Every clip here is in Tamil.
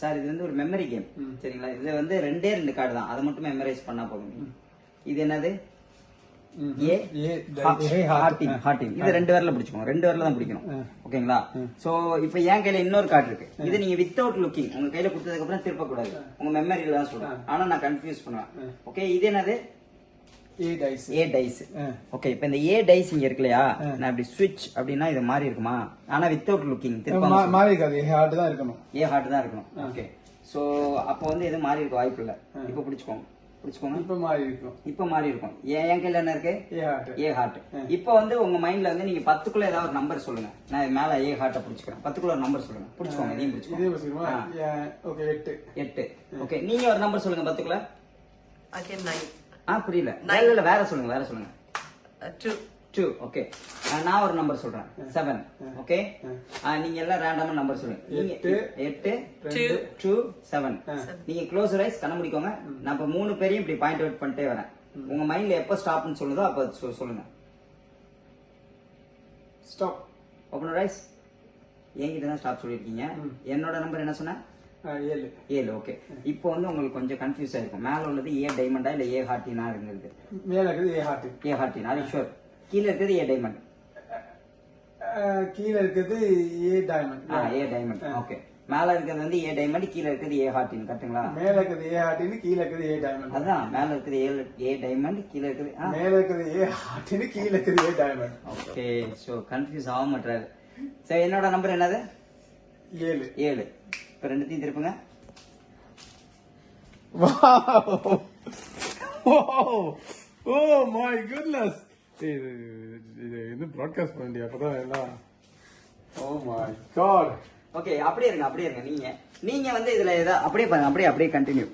சார் இது வந்து ஒரு மெமரி கேம் சரிங்களா. இது வந்து ரெண்டே 2 கார்டு தான், அதை மட்டும் மெமரைஸ் பண்ணா போதும். இது என்னது? ஹார்டின். இது 2 விரல்ல பிடிச்சுக்கோங்க, 2 விரல்ல தான் பிடிக்கணும். ஓகேங்களா? சோ இப்போ என் கையில இன்னொரு கார்டு இருக்கு. இது நீங்க வித்தவுட் லுக்கிங் உங்க கையில கொடுத்ததுக்கு அப்புறம் திருப்ப கூடாது, உங்க மெமரியில தான் சொல்றேன். ஆனா நான் கன்ஃபியூஸ் பண்ணுவேன். ஓகே, இது என்னது? ஏ டைஸ். ஓகே, இப்போ இந்த ஏ டைஸ் இங்க இருக்கு இல்லையா, நான் இப்படி ஸ்விட்ச் அப்படின்னா இது மாறி இருக்குமா? ஆனா வித்தவுட் லுக்கிங் திருப்ப மாறி இருக்காது, ஏ ஹார்ட் தான் இருக்கணும். ஏ ஹார்ட் தான் இருக்கணும். ஓகே, சோ அப்போ வந்து எது மாறி இருக்க வாய்ப்பு இல்ல. இப்போ பிடிச்சுக்கோங்க. இப்ப மாறி இருக்கும். என் கையில என்ன இருக்கு? ஏ ஹார்ட். இப்போ வந்து உங்க மைண்ட்ல வந்து நீங்க 10க்குள்ள ஏதாவது ஒரு நம்பர் சொல்லுங்க. நான் மேல ஏ ஹார்ட்ட பிடிச்சுக்கிறேன். 10க்குள்ள ஒரு நம்பர் சொல்லுங்க. பிடிச்சுக்கோங்க. இதையும் பிடிச்சுக்கோங்க. 8. ஓகே, நீங்க ஒரு நம்பர் சொல்லுங்க 10க்குள்ள. Again 9. புரியல. இல்ல வேற சொல்லுங்க. 2. ஓகே, நான் ஒரு நம்பர் சொல்றேன். 7. ஓகே, நீங்க எல்லாம் ரேண்டமா நம்பர் சொல்லுங்க. 8 2 7. நீங்க க்ளோஸ் ரைஸ் கண்ண முடிக்கோங்க. நான் இப்ப 3 பேரையும் இப்படி பாயிண்ட் அவுட் பண்ணிட்டே வரேன். உங்க மைண்ட்ல எப்ப ஸ்டாப்னு சொல்லுதோ அப்ப சொல்லுங்க. ஸ்டாப். Open rice. என்கிட்ட தான் ஸ்டாப் சொல்லிருக்கீங்க. என்னோட நம்பர் என்ன சொன்ன? 7. ஓகே, இப்போ வந்து உங்களுக்கு கொஞ்சம் கன்ஃபியூஸ் ஆயிருக்கும். மேல உள்ளது ஏ டைமண்டா இல்ல ஏ ஹார்டினா இருந்தது? மேல இருக்குது ஏ ஹார்டின். அது ஷூர். கீழே இருக்கிறது ஏ டைமண்ட். கீழே இருக்கிறது ஏ டைமண்ட். ஏ டைமண்ட். ஓகே, மேல இருக்கிறது வந்து ஏ டைமண்ட், கீழே இருக்கிறது ஏ ஹார்டின். கரெக்ட்டுங்களா? மேல இருக்கிறது ஏ ஹார்டின், கீழே இருக்கிறது ஏ டைமண்ட். அதான் மேல இருக்கிறது ஏ டைமண்ட், கீழே இருக்குது மேல இருக்கிறது ஏ ஹார்டின், கீழே இருக்கிறது ஏ டைமண்ட். ஓகே, சோ கன்ஃபியூஸ் ஆக மாட்டாரு. சரி, என்னோட நம்பர் என்னது? 7. இப்ப ரெண்டுத்தையும் திருப்புங்க. Oh my goodness. இது இன்னும் ப்ராட்காஸ்ட் பண்ண வேண்டிய அப்பதான் எல்லாம். Oh my god. ஓகே, அப்படியே இருங்க. நீங்க வந்து இதுல ஏதாவது அப்படியே பாருங்க. அப்படியே கண்டினியூ.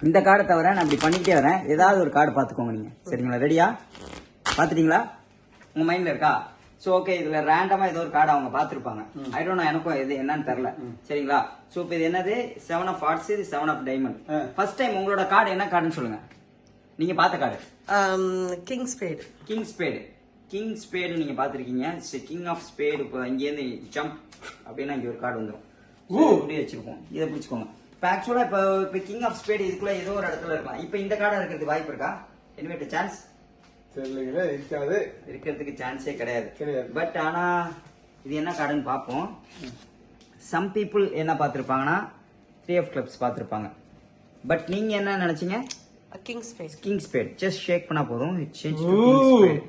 இந்த கார்டை தவிர நான் இப்படி பண்ணிக்கிட்டே வரேன். ஏதாவது ஒரு கார்டு பாத்துக்கோங்க நீங்க. சரிங்களா? ரெடியா? பாத்துட்டீங்களா? உங்க மைண்ட்ல இருக்கா? சோ ஓகே, இதுல ரேண்டமா ஏதோ ஒரு கார்டு அவங்க பாத்துருப்பாங்க. ஐ டோன்ட் நோ, எனக்கும் இது என்னன்னு தெரியல. சரிங்களா? சோ இப்போ இது என்னது? 7 ஆஃப் ஹார்ட்ஸ், இது 7 ஆஃப் டைமண்ட். ஃபர்ஸ்ட் டைம் உங்களோட கார்டு என்ன கார்டுன்னு சொல்லுங்க. நீங்க பார்த்த கார்டு கிங் ஸ்பேடு நீங்க பாத்திருக்கீங்க. King of spade. இப்போ இங்க இருந்து ஜம்ப் அப்படின்னா இங்க ஒரு கார்டு வந்துடும். இப்படி வச்சிருக்கோம். இதை பிடிச்சுக்கோங்க. இப்போ ஆக்சுவலா இப்போ கிங் ஆஃப் ஸ்பேடு இதுக்குள்ள ஏதோ ஒரு இடத்துல இருக்கலாம். இப்போ இந்த கார்டா இருக்கிறதுக்கு வாய்ப்பு இருக்கா? எனிவேட் சான்ஸ் தெரியல. இருக்கிறதுக்கு சான்ஸே கிடையாது. பட் ஆனா இது என்ன கார்டுன்னு பார்ப்போம். சம் பீப்புள் என்ன பார்த்திருப்பாங்கன்னா 3 ஆஃப் கிளப்ஸ் பார்த்திருப்பாங்க. பட் நீங்க என்ன நினைச்சீங்க? King spade. ஜஸ்ட் ஷேக் பண்ணா போதும். It change to king spade.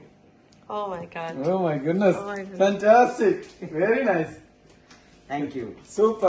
Oh my god. Oh my goodness. Fantastic. Very nice. Thank you. Super.